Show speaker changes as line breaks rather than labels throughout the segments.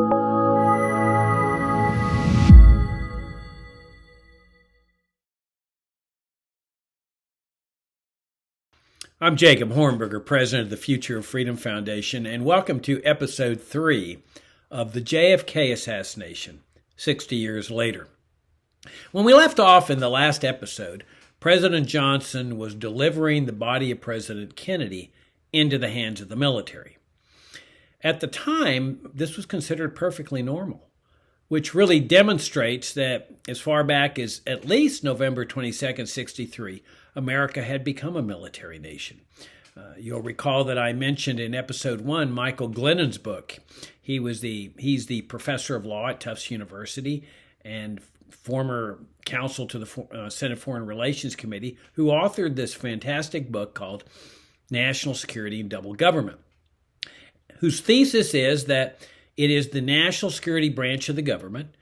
I'm Jacob Hornberger, president of the Future of Freedom Foundation, and welcome to episode 3 of the JFK assassination, 60 years later. When we left off in the last episode, President Johnson was delivering the body of President Kennedy into the hands of the military. At the time, this was considered perfectly normal, which really demonstrates that as far back as at least November 22nd, 63, America had become a military nation. You'll recall that I mentioned in episode 1 Michael Glennon's book. He's the professor of law at Tufts University and former counsel to the Senate Foreign Relations Committee, who authored this fantastic book called National Security and Double Government, whose thesis is that it is the national security branch of the government,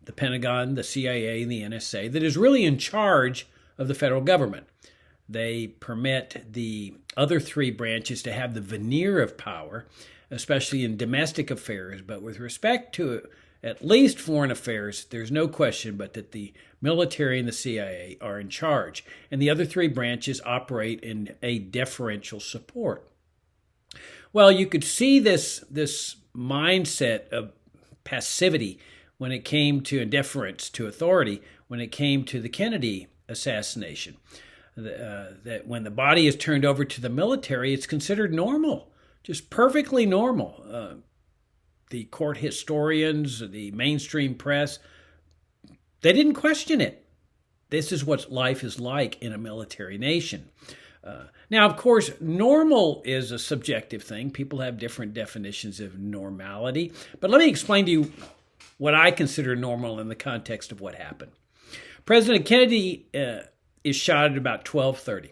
the Pentagon, the CIA, and the NSA, that is really in charge of the federal government. They permit the other three branches to have the veneer of power, especially in domestic affairs. But with respect to at least foreign affairs, there's no question but that the military and the CIA are in charge. And the other three branches operate in a deferential support. Well, you could see this mindset of passivity when it came to indifference to authority, when it came to the Kennedy assassination. That when the body is turned over to the military, it's considered normal, just perfectly normal. The court historians, the mainstream press, they didn't question it. This is what life is like in a military nation. Now, of course, normal is a subjective thing. People have different definitions of normality. But let me explain to you what I consider normal in the context of what happened. President Kennedy is shot at about 12:30.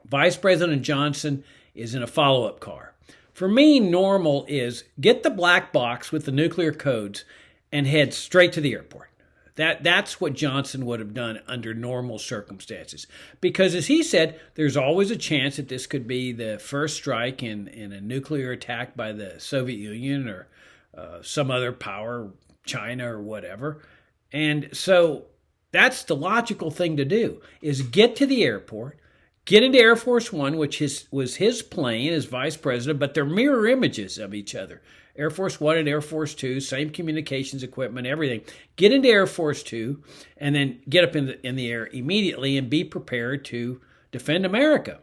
Vice President Johnson is in a follow-up car. For me, normal is get the black box with the nuclear codes and head straight to the airport. That's what Johnson would have done under normal circumstances. Because as he said, there's always a chance that this could be the first strike in a nuclear attack by the Soviet Union or some other power, China or whatever. And so that's the logical thing to do, is get to the airport, get into Air Force One, which was his plane as vice president, but they're mirror images of each other. Air Force One and Air Force Two, same communications equipment, everything. Get into Air Force Two, and then get up in the air immediately and be prepared to defend America.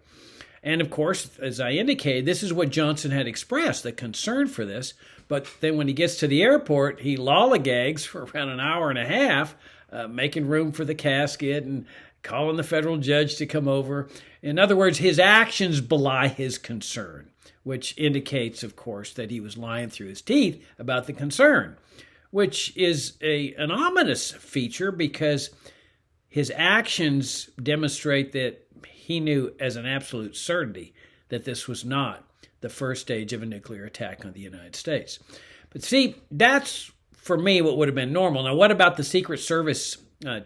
And of course, as I indicated, this is what Johnson had expressed, the concern for this. But then when he gets to the airport, he lollygags for around an hour and a half, making room for the casket and calling the federal judge to come over. In other words, his actions belie his concern, which indicates, of course, that he was lying through his teeth about the concern, which is an ominous feature because his actions demonstrate that he knew as an absolute certainty that this was not the first stage of a nuclear attack on the United States. But see, that's, for me, what would have been normal. Now, what about the Secret Service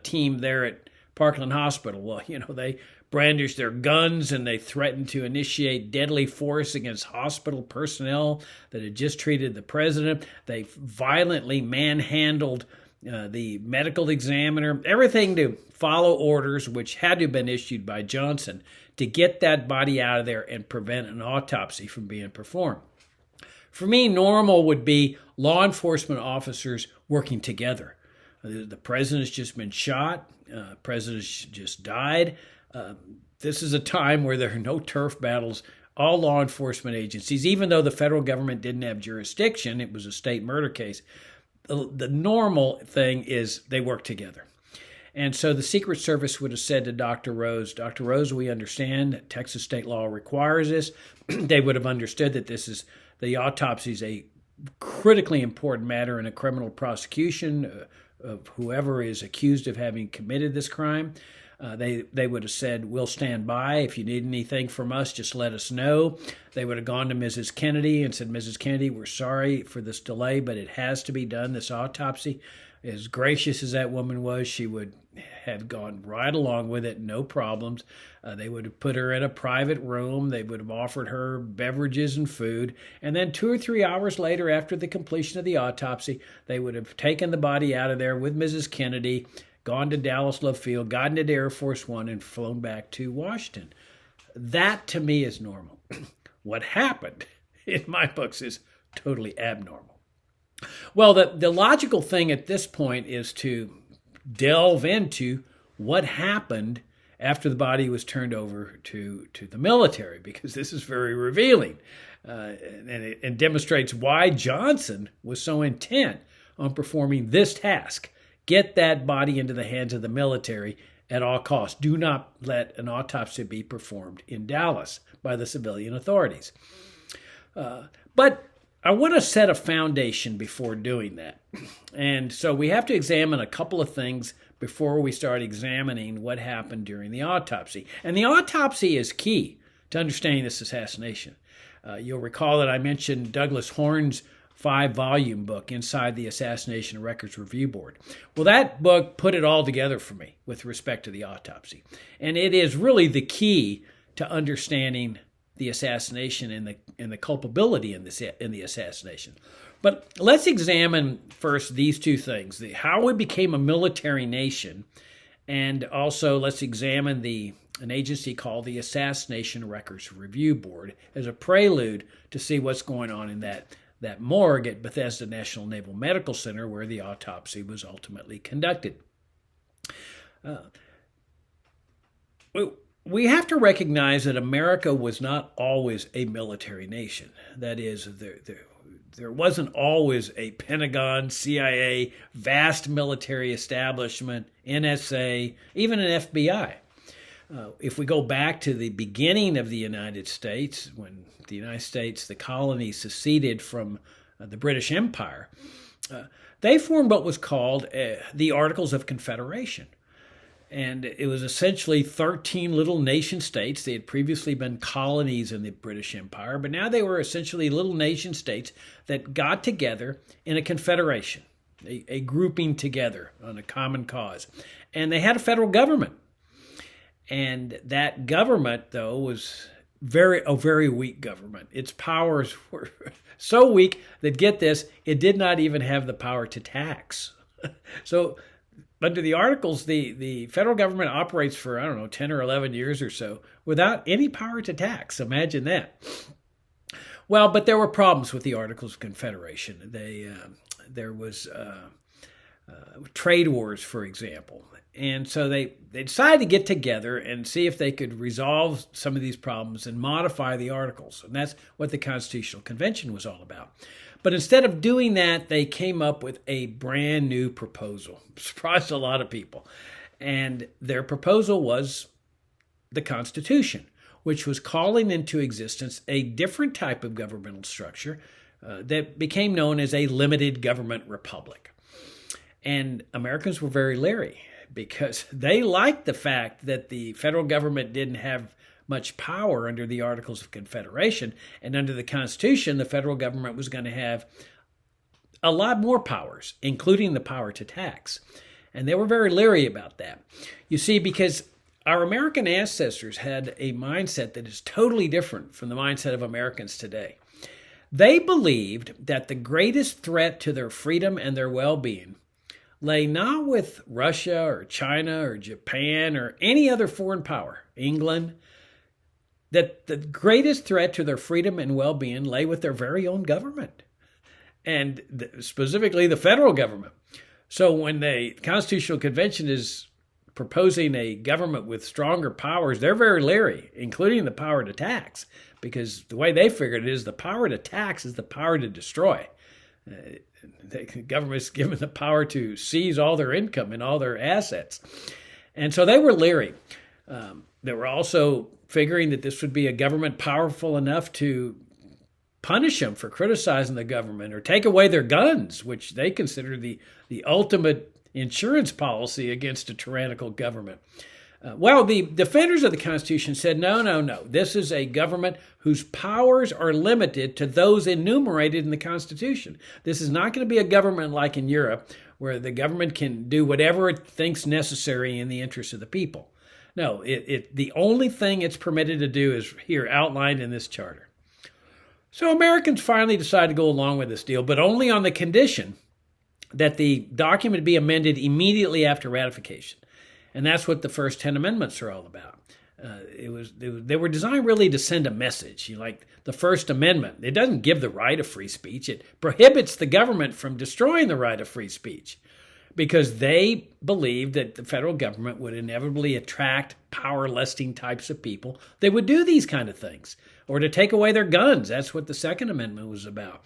team there at Parkland Hospital? Well, they brandished their guns and they threatened to initiate deadly force against hospital personnel that had just treated the president. They violently manhandled the medical examiner, everything to follow orders which had to have been issued by Johnson to get that body out of there and prevent an autopsy from being performed. For me, normal would be law enforcement officers working together. The president's just been shot. President's just died. This is a time where there are no turf battles. All law enforcement agencies, even though the federal government didn't have jurisdiction, it was a state murder case, the normal thing is they work together. And so the Secret Service would have said to Dr. Rose, Dr. Rose, we understand that Texas state law requires this. They would have understood that the autopsy is a critically important matter in a criminal prosecution of whoever is accused of having committed this crime. They would have said, we'll stand by. If you need anything from us, just let us know. They would have gone to Mrs. Kennedy and said, Mrs. Kennedy, we're sorry for this delay, but it has to be done, this autopsy. As gracious as that woman was, she would have gone right along with it, no problems. They would have put her in a private room. They would have offered her beverages and food. And then 2 or 3 hours later, after the completion of the autopsy, they would have taken the body out of there with Mrs. Kennedy, gone to Dallas Love Field, gotten into Air Force One, and flown back to Washington. That, to me, is normal. What happened, in my books, is totally abnormal. Well, the logical thing at this point is to delve into what happened after the body was turned over to the military, because this is very revealing, and it demonstrates why Johnson was so intent on performing this task. Get that body into the hands of the military at all costs. Do not let an autopsy be performed in Dallas by the civilian authorities. But I want to set a foundation before doing that. And so we have to examine a couple of things before we start examining what happened during the autopsy. And the autopsy is key to understanding this assassination. You'll recall that I mentioned Douglas Horne's 5-volume book, Inside the Assassination Records Review Board. Well, that book put it all together for me with respect to the autopsy. And it is really the key to understanding the assassination and the culpability in the assassination. But let's examine first these two things: how we became a military nation, and also let's examine an agency called the Assassination Records Review Board as a prelude to see what's going on in that morgue at Bethesda National Naval Medical Center, where the autopsy was ultimately conducted. We have to recognize that America was not always a military nation. That is, there wasn't always a Pentagon, CIA, vast military establishment, NSA, even an FBI. If we go back to the beginning of the United States, when the United States, the colonies, seceded from the British Empire, they formed what was called the Articles of Confederation. And it was essentially 13 little nation states. They had previously been colonies in the British Empire, but now they were essentially little nation states that got together in a confederation, a grouping together on a common cause. And they had a federal government. And that government, though, was a very weak government. Its powers were so weak that, get this, it did not even have the power to tax. So under the Articles, the federal government operates for, 10 or 11 years or so without any power to tax. Imagine that. Well, but there were problems with the Articles of Confederation. There was trade wars, for example. And so they decided to get together and see if they could resolve some of these problems and modify the Articles. And that's what the Constitutional Convention was all about. But instead of doing that, they came up with a brand new proposal. Surprised a lot of people. And their proposal was the Constitution, which was calling into existence a different type of governmental structure that became known as a limited government republic. And Americans were very leery because they liked the fact that the federal government didn't have much power under the Articles of Confederation, and under the Constitution, the federal government was going to have a lot more powers, including the power to tax. And they were very leery about that. You see, because our American ancestors had a mindset that is totally different from the mindset of Americans today. They believed that the greatest threat to their freedom and their well-being lay not with Russia or China or Japan or any other foreign power, England, that the greatest threat to their freedom and well-being lay with their very own government, and specifically the federal government. So when the Constitutional Convention is proposing a government with stronger powers, they're very leery, including the power to tax, because the way they figured it is the power to tax is the power to destroy. The government's given the power to seize all their income and all their assets. And so they were leery. They were also figuring that this would be a government powerful enough to punish them for criticizing the government or take away their guns, which they consider the ultimate insurance policy against a tyrannical government. Well, the defenders of the Constitution said, no. This is a government whose powers are limited to those enumerated in the Constitution. This is not going to be a government like in Europe, where the government can do whatever it thinks necessary in the interest of the people. No, the only thing it's permitted to do is here outlined in this charter. So Americans finally decided to go along with this deal, but only on the condition that the document be amended immediately after ratification. And that's what the first 10 amendments are all about. They were designed really to send a message. Like the First Amendment, it doesn't give the right of free speech. It prohibits the government from destroying the right of free speech because they believed that the federal government would inevitably attract power-lusting types of people. They would do these kind of things or to take away their guns. That's what the Second Amendment was about.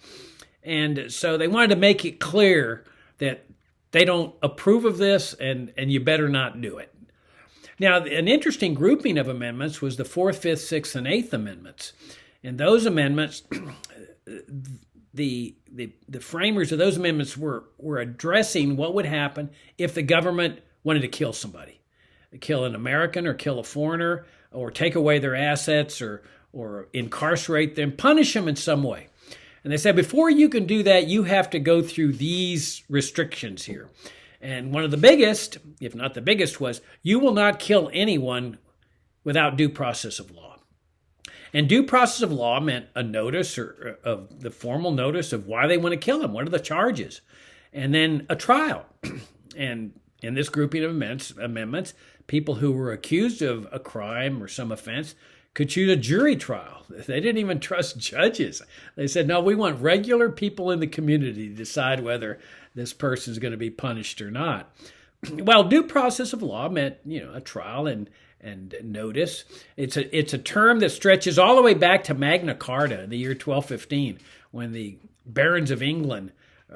And so they wanted to make it clear that they don't approve of this, and you better not do it. Now, an interesting grouping of amendments was the 4th, 5th, 6th, and 8th Amendments. And those amendments, the framers of those amendments were addressing what would happen if the government wanted to kill somebody, kill an American or kill a foreigner, or take away their assets or incarcerate them, punish them in some way. And they said, before you can do that, you have to go through these restrictions here. And one of the biggest, if not the biggest, was you will not kill anyone without due process of law. And due process of law meant a notice or of the formal notice of why they want to kill him. What are the charges? And then a trial. And in this grouping of amendments, people who were accused of a crime or some offense could choose a jury trial. They didn't even trust judges. They said, no, we want regular people in the community to decide whether this person is going to be punished or not. Well, due process of law meant, a trial and notice. It's a term that stretches all the way back to Magna Carta in the year 1215, when the barons of England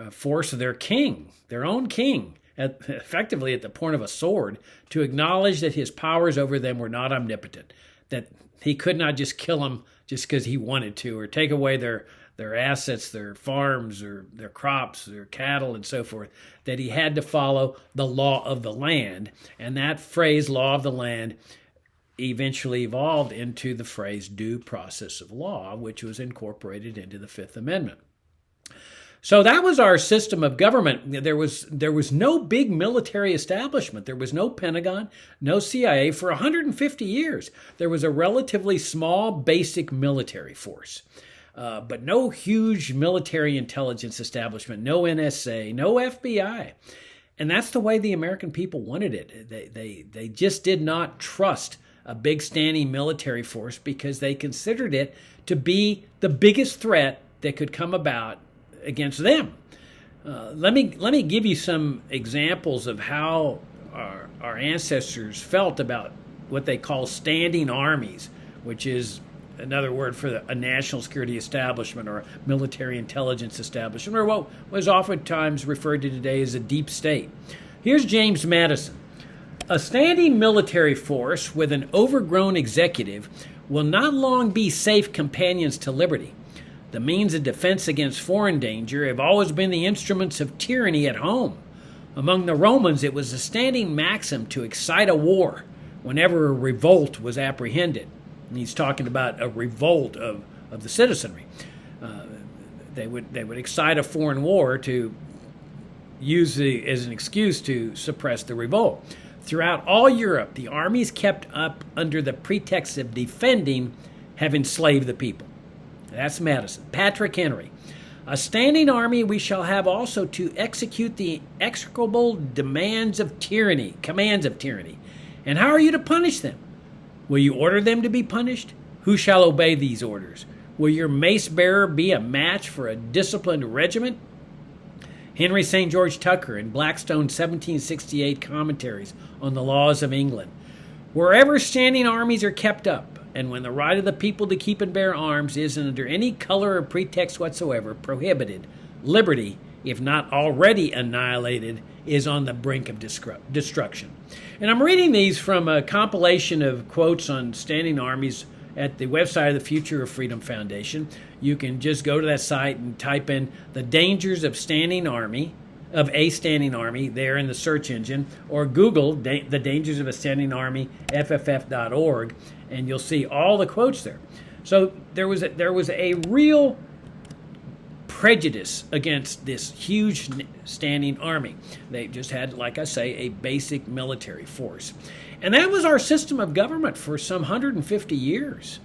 forced their king, their own king, effectively at the point of a sword, to acknowledge that his powers over them were not omnipotent, that he could not just kill them just because he wanted to, or take away their assets, their farms, or their crops, their cattle, and so forth, that he had to follow the law of the land. And that phrase, law of the land, eventually evolved into the phrase due process of law, which was incorporated into the Fifth Amendment. So that was our system of government. There was no big military establishment. There was no Pentagon, no CIA. For 150 years, there was a relatively small basic military force, but no huge military intelligence establishment, no NSA, no FBI. And that's the way the American people wanted it. They just did not trust a big standing military force because they considered it to be the biggest threat that could come about against them. Let me give you some examples of how our ancestors felt about what they call standing armies, which is another word for a national security establishment or a military intelligence establishment, or what was oftentimes referred to today as a deep state. Here's James Madison. A standing military force with an overgrown executive will not long be safe companions to liberty. The means of defense against foreign danger have always been the instruments of tyranny at home. Among the Romans, it was a standing maxim to excite a war whenever a revolt was apprehended. And he's talking about a revolt of the citizenry. They would excite a foreign war to use as an excuse to suppress the revolt. Throughout all Europe, the armies kept up under the pretext of defending have enslaved the people. That's Madison. Patrick Henry. A standing army we shall have also to execute the execrable commands of tyranny. And how are you to punish them? Will you order them to be punished? Who shall obey these orders? Will your mace bearer be a match for a disciplined regiment? Henry St. George Tucker in Blackstone's 1768 commentaries on the laws of England. Wherever standing armies are kept up, and when the right of the people to keep and bear arms is under any color or pretext whatsoever prohibited, liberty, if not already annihilated, is on the brink of destruction. And I'm reading these from a compilation of quotes on standing armies at the website of the Future of Freedom Foundation. You can just go to that site and type in the dangers of standing army, of a standing army there in the search engine, or Google the dangers of a standing army, fff.org, and you'll see all the quotes there. So there was a real prejudice against this huge standing army. They just had, like I say, a basic military force. And that was our system of government for some 150 years.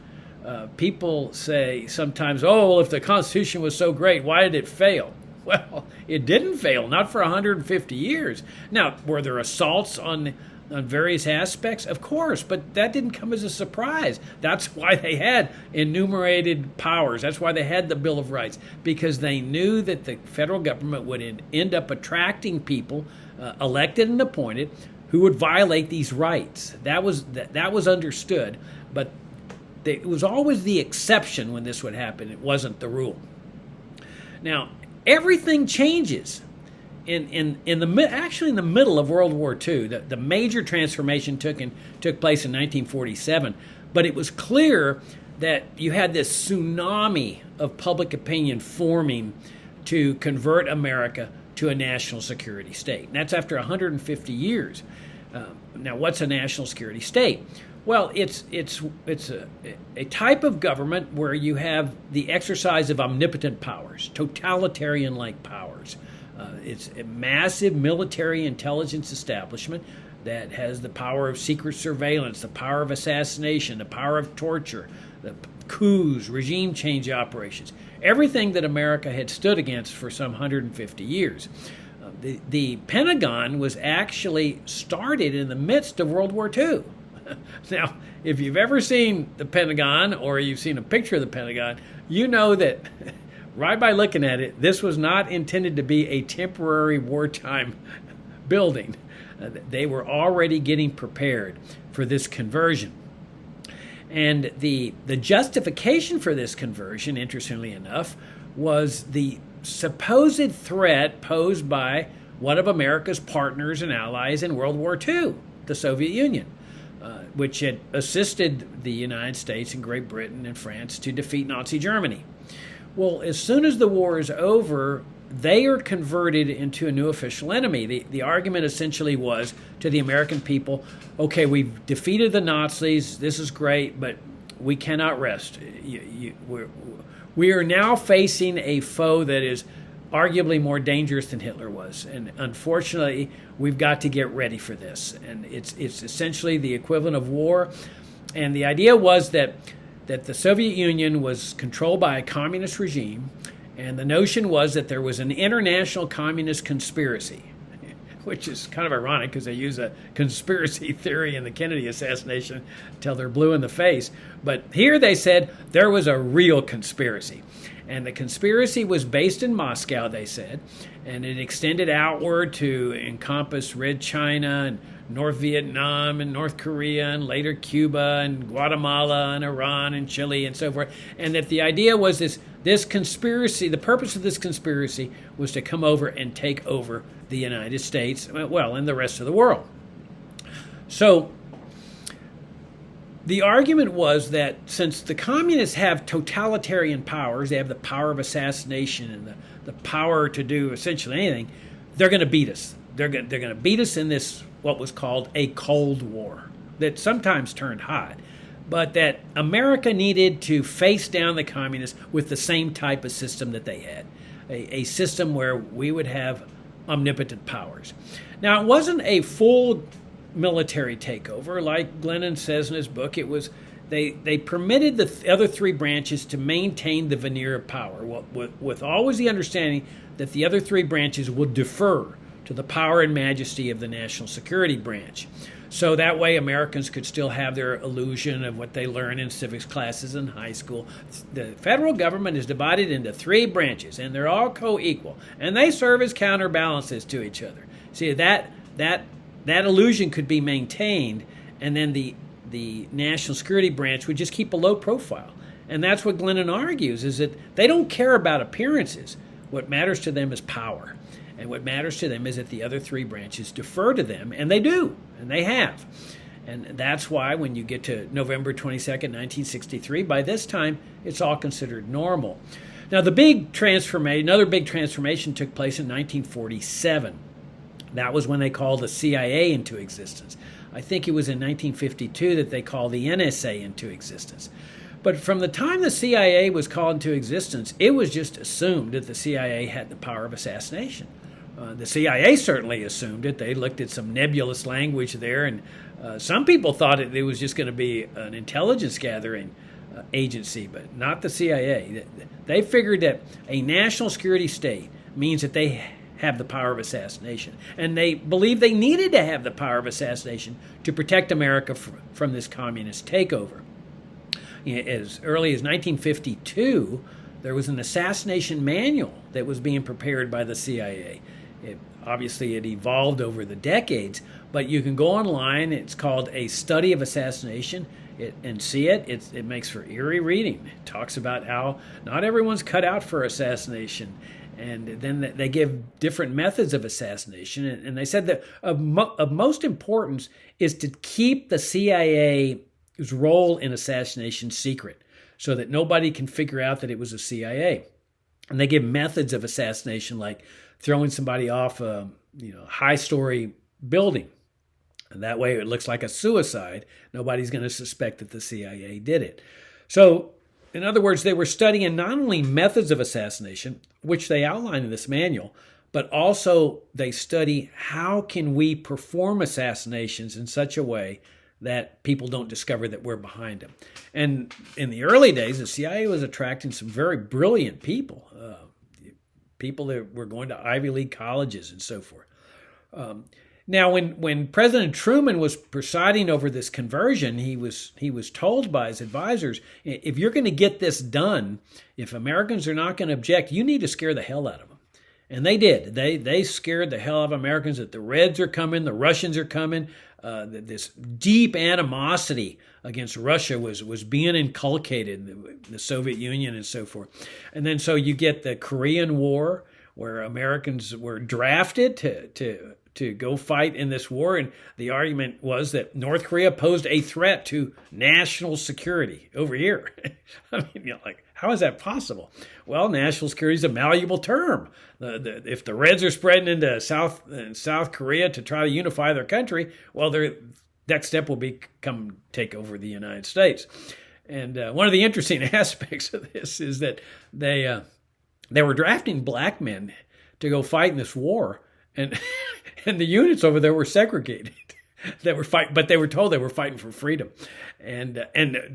People say sometimes, oh, if the Constitution was so great, why did it fail? Well, it didn't fail, not for 150 years. Now, were there assaults on various aspects? Of course, but that didn't come as a surprise. That's why they had enumerated powers. That's why they had the Bill of Rights, because they knew that the federal government would end up attracting people, elected and appointed, who would violate these rights. That was understood, but it was always the exception when this would happen. It wasn't the rule. Now, everything changes in the middle of World War II. The major transformation took place in 1947, but it was clear that you had this tsunami of public opinion forming to convert America to a national security state. And that's after 150 years. Now, what's a national security state? Well, it's a type of government where you have the exercise of omnipotent powers, totalitarian-like powers. It's a massive military intelligence establishment that has the power of secret surveillance, the power of assassination, the power of torture, the coups, regime change operations, everything that America had stood against for some 150 years. The Pentagon was actually started in the midst of World War II. Now, if you've ever seen the Pentagon or you've seen a picture of the Pentagon, you know that right by looking at it, this was not intended to be a temporary wartime building. They were already getting prepared for this conversion. And the justification for this conversion, interestingly enough, was the supposed threat posed by one of America's partners and allies in World War II, the Soviet Union, which had assisted the United States and Great Britain and France to defeat Nazi Germany. Well, as soon as the war is over, they are converted into a new official enemy. The argument essentially was to the American people, okay, we've defeated the Nazis, this is great, but we cannot rest. We are now facing a foe that is arguably more dangerous than Hitler was. And unfortunately, we've got to get ready for this. And it's essentially the equivalent of war. And the idea was that the Soviet Union was controlled by a communist regime, and the notion was that there was an international communist conspiracy, which is kind of ironic because they use a conspiracy theory in the Kennedy assassination until they're blue in the face. But here they said there was a real conspiracy. And the conspiracy was based in Moscow, they said, and it extended outward to encompass Red China and North Vietnam and North Korea and later Cuba and Guatemala and Iran and Chile and so forth. And that the idea was this conspiracy, the purpose of this conspiracy was to come over and take over the United States, well, and the rest of the world. So the argument was that since the communists have totalitarian powers, they have the power of assassination and the power to do essentially anything, they're going to beat us. They're going to beat us in this, what was called a Cold War, that sometimes turned hot, but that America needed to face down the communists with the same type of system that they had, a system where we would have omnipotent powers. Now, it wasn't a full military takeover, like Glennon says in his book. It was they permitted the other three branches to maintain the veneer of power, with always the understanding that the other three branches would defer to the power and majesty of the national security branch. So that way Americans could still have their illusion of what they learn in civics classes in high school. The federal government is divided into three branches, and they're all co-equal, and they serve as counterbalances to each other. See, that illusion could be maintained, and then the national security branch would just keep a low profile. And that's what Glennon argues, is that they don't care about appearances. What matters to them is power. And what matters to them is that the other three branches defer to them, and they do, and they have. And that's why when you get to November 22nd, 1963, by this time, it's all considered normal. Now, another big transformation took place in 1947. That was when they called the CIA into existence. I think it was in 1952 that they called the NSA into existence. But from the time the CIA was called into existence, it was just assumed that the CIA had the power of assassination. The CIA certainly assumed it. They looked at some nebulous language there, and some people thought it was just going to be an intelligence gathering agency, but not the CIA. They figured that a national security state means that they have the power of assassination, and they believed they needed to have the power of assassination to protect America from this communist takeover. As early as 1952, there was an assassination manual that was being prepared by the CIA. Obviously, it evolved over the decades, but you can go online. It's called A Study of Assassination, and see it. It makes for eerie reading. It talks about how not everyone's cut out for assassination, and then they give different methods of assassination. And they said that of most importance is to keep the CIA's role in assassination secret, so that nobody can figure out that it was the CIA. And they give methods of assassination like throwing somebody off a high-story building. And that way it looks like a suicide. Nobody's going to suspect that the CIA did it. So, in other words, they were studying not only methods of assassination, which they outline in this manual, but also they study how can we perform assassinations in such a way that people don't discover that we're behind them. And in the early days, the CIA was attracting some very brilliant people, people that were going to Ivy League colleges and so forth. Now, when President Truman was presiding over this conversion, he was told by his advisors, if you're going to get this done, if Americans are not going to object, you need to scare the hell out of them. And they did. They scared the hell out of Americans that the Reds are coming, the Russians are coming. This deep animosity against Russia was being inculcated in the Soviet Union and so forth. And then so you get the Korean War, where Americans were drafted to go fight in this war. And the argument was that North Korea posed a threat to national security over here. I mean, how is that possible? Well, national security is a malleable term. If the Reds are spreading into South Korea to try to unify their country, well, their next step will become take over the United States. And one of the interesting aspects of this is that they were drafting black men to go fight in this war, and and the units over there were segregated. They were but they were told they were fighting for freedom. And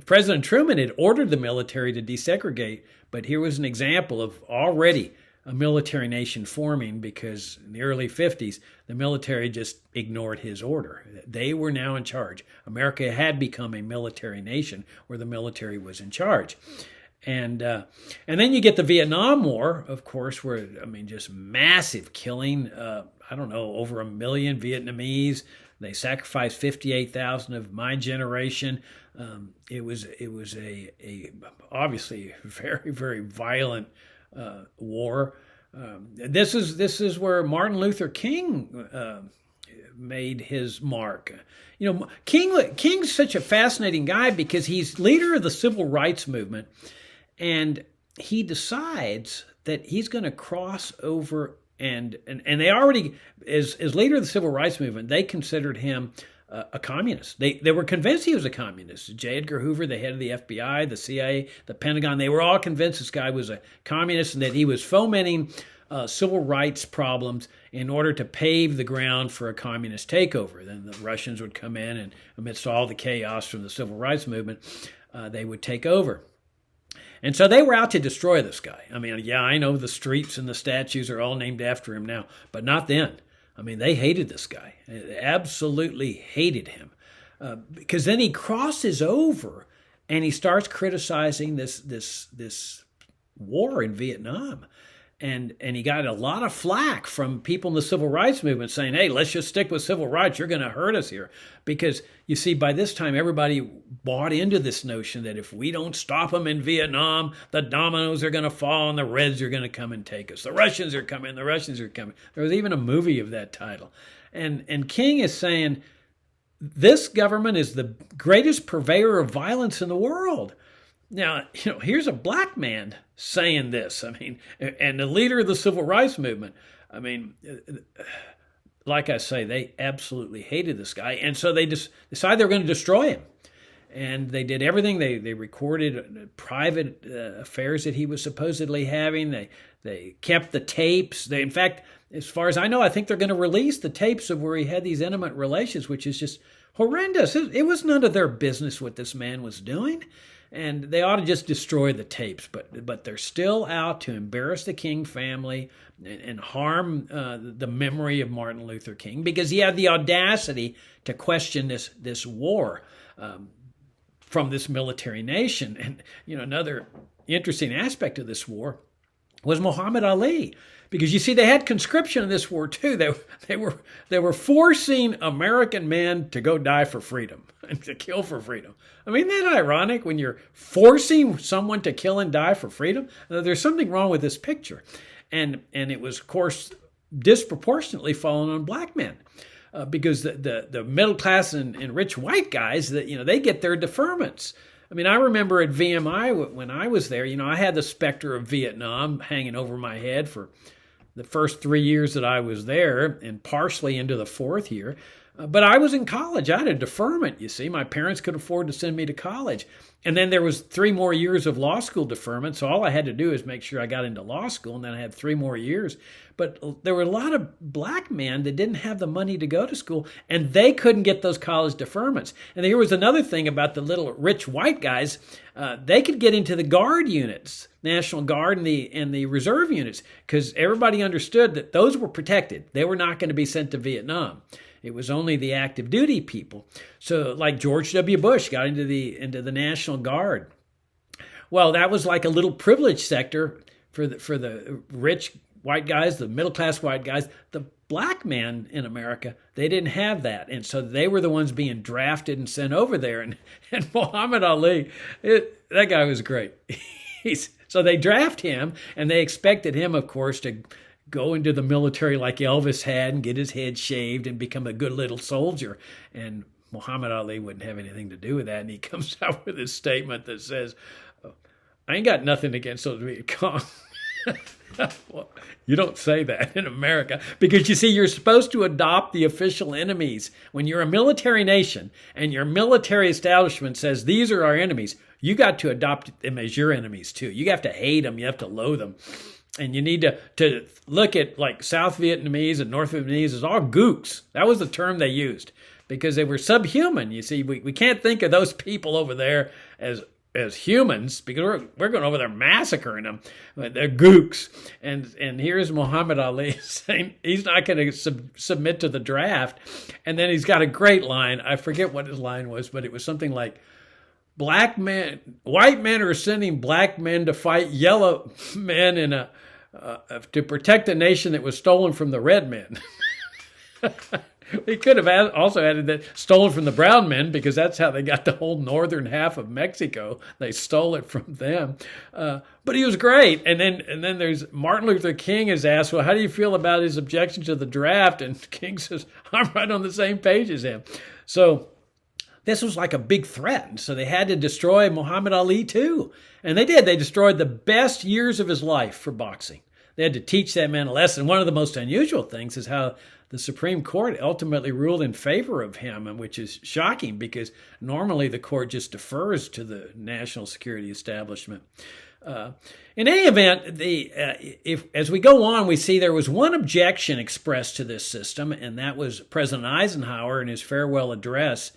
President Truman had ordered the military to desegregate, but here was an example of already a military nation forming, because in the early 50s, the military just ignored his order. They were now in charge. America had become a military nation where the military was in charge. And then you get the Vietnam War, of course, where, just massive killing. Over 1 million Vietnamese. They sacrificed 58,000 of my generation. It was a obviously very, very violent war. This is where Martin Luther King made his mark. King's such a fascinating guy because he's leader of the civil rights movement, and he decides that he's going to cross over. And they already, as leader of the civil rights movement, they considered him a communist. They were convinced he was a communist. J. Edgar Hoover, the head of the FBI, the CIA, the Pentagon, they were all convinced this guy was a communist and that he was fomenting civil rights problems in order to pave the ground for a communist takeover. Then the Russians would come in, and amidst all the chaos from the civil rights movement, they would take over. And so they were out to destroy this guy. I know the streets and the statues are all named after him now, but not then. They hated this guy. They absolutely hated him. Because then he crosses over and he starts criticizing this war in Vietnam. And he got a lot of flack from people in the civil rights movement saying, hey, let's just stick with civil rights. You're going to hurt us here. Because, you see, by this time, everybody bought into this notion that if we don't stop them in Vietnam, the dominoes are going to fall and the Reds are going to come and take us. The Russians are coming. The Russians are coming. There was even a movie of that title. And King is saying, this government is the greatest purveyor of violence in the world. Now, here's a black man saying this. I mean, and the leader of the civil rights movement. I mean, like I say, they absolutely hated this guy. And so they just decided they were going to destroy him. And they did everything. They recorded private affairs that he was supposedly having. They kept the tapes. In fact, as far as I know, I think they're going to release the tapes of where he had these intimate relations, which is just horrendous. It was none of their business what this man was doing. And they ought to just destroy the tapes. But they're still out to embarrass the King family and harm the memory of Martin Luther King, because he had the audacity to question this war from this military nation. And another interesting aspect of this war was Muhammad Ali, because you see they had conscription in this war too. They were forcing American men to go die for freedom and to kill for freedom. I mean, isn't that ironic when you're forcing someone to kill and die for freedom? There's something wrong with this picture, and it was, of course, disproportionately fallen on black men. Because the middle class and rich white guys, they get their deferments. I mean, I remember at VMI when I was there, I had the specter of Vietnam hanging over my head for the first 3 years that I was there, and partially into the fourth year. But I was in college. I had a deferment, you see. My parents could afford to send me to college. And then there was 3 more years of law school deferment, so all I had to do is make sure I got into law school, and then I had 3 more years. But there were a lot of black men that didn't have the money to go to school, and they couldn't get those college deferments. And here was another thing about the little rich white guys. They could get into the Guard units, National Guard and the Reserve units, because everybody understood that those were protected. They were not going to be sent to Vietnam. It was only the active duty people. So like George W. Bush got into the National Guard. Well, that was like a little privileged sector for the rich white guys, the middle class white guys. The black men in America, they didn't have that. And so they were the ones being drafted and sent over there. And Muhammad Ali, that guy was great. So they draft him, and they expected him, of course, to go into the military like Elvis had and get his head shaved and become a good little soldier. And Muhammad Ali wouldn't have anything to do with that. And he comes out with this statement that says, I ain't got nothing against those Viet Cong. Well, you don't say that in America, because you see, you're supposed to adopt the official enemies. When you're a military nation and your military establishment says these are our enemies, you got to adopt them as your enemies too. You have to hate them. You have to loathe them. And you need to look at like South Vietnamese and North Vietnamese as all gooks. That was the term they used, because they were subhuman. You see, we can't think of those people over there as humans, because we're going over there massacring them. They're gooks. And here's Muhammad Ali saying he's not going to submit to the draft. And then he's got a great line. I forget what his line was, but it was something like, white men are sending black men to fight yellow men to protect a nation that was stolen from the red men. We could have also added that stolen from the brown men, because that's how they got the whole northern half of Mexico. They stole it from them. But he was great. And then there's Martin Luther King is asked, well, how do you feel about his objection to the draft? And King says, I'm right on the same page as him. So this was like a big threat. And so they had to destroy Muhammad Ali too. And they did. They destroyed the best years of his life for boxing. They had to teach that man a lesson. One of the most unusual things is how the Supreme Court ultimately ruled in favor of him, which is shocking, because normally the court just defers to the national security establishment. In any event, as we go on, we see there was one objection expressed to this system, and that was President Eisenhower in his farewell address.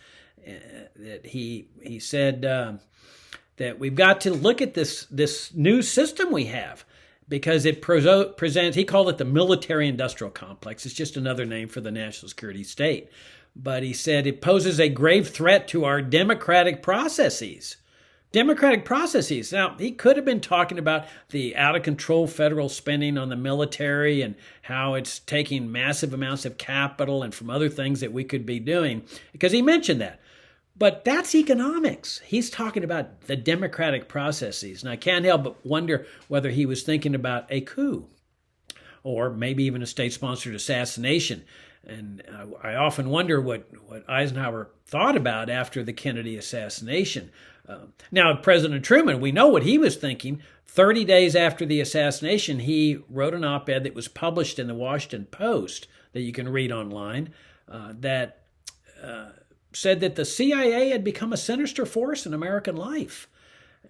That he said that we've got to look at this new system we have, because it presents, he called it the military-industrial complex. It's just another name for the national security state. But he said it poses a grave threat to our democratic processes. Democratic processes. Now, he could have been talking about the out-of-control federal spending on the military and how it's taking massive amounts of capital and from other things that we could be doing, because he mentioned that. But that's economics. He's talking about the democratic processes. And I can't help but wonder whether he was thinking about a coup. or maybe even a state-sponsored assassination. And I often wonder what Eisenhower thought about after the Kennedy assassination. Now, President Truman, we know what he was thinking. 30 days after the assassination, he wrote an op-ed that was published in the Washington Post that you can read online that said that the CIA had become a sinister force in American life,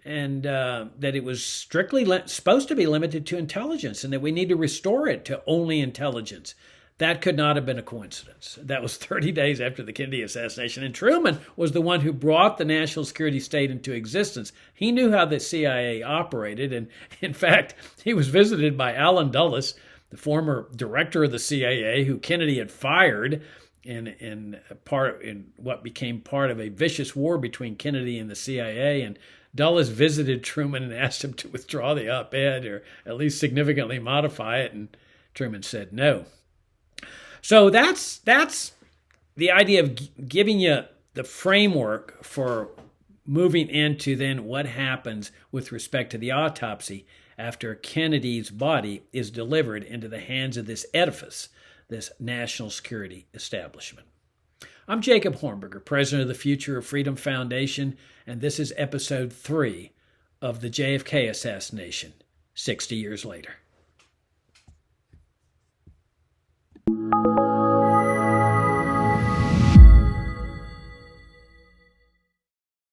and that it was strictly supposed to be limited to intelligence, and that we need to restore it to only intelligence. That could not have been a coincidence. That was 30 days after the Kennedy assassination. And Truman was the one who brought the national security state into existence. He knew how the CIA operated. And in fact, he was visited by Allen Dulles, the former director of the CIA, who Kennedy had fired in what became part of a vicious war between Kennedy and the CIA. And Dulles visited Truman and asked him to withdraw the op-ed or at least significantly modify it. And Truman said no. So that's the idea of giving you the framework for moving into then what happens with respect to the autopsy after Kennedy's body is delivered into the hands of this edifice, this national security establishment. I'm Jacob Hornberger, president of the Future of Freedom Foundation, and this is episode 3 of the JFK assassination, 60 years later.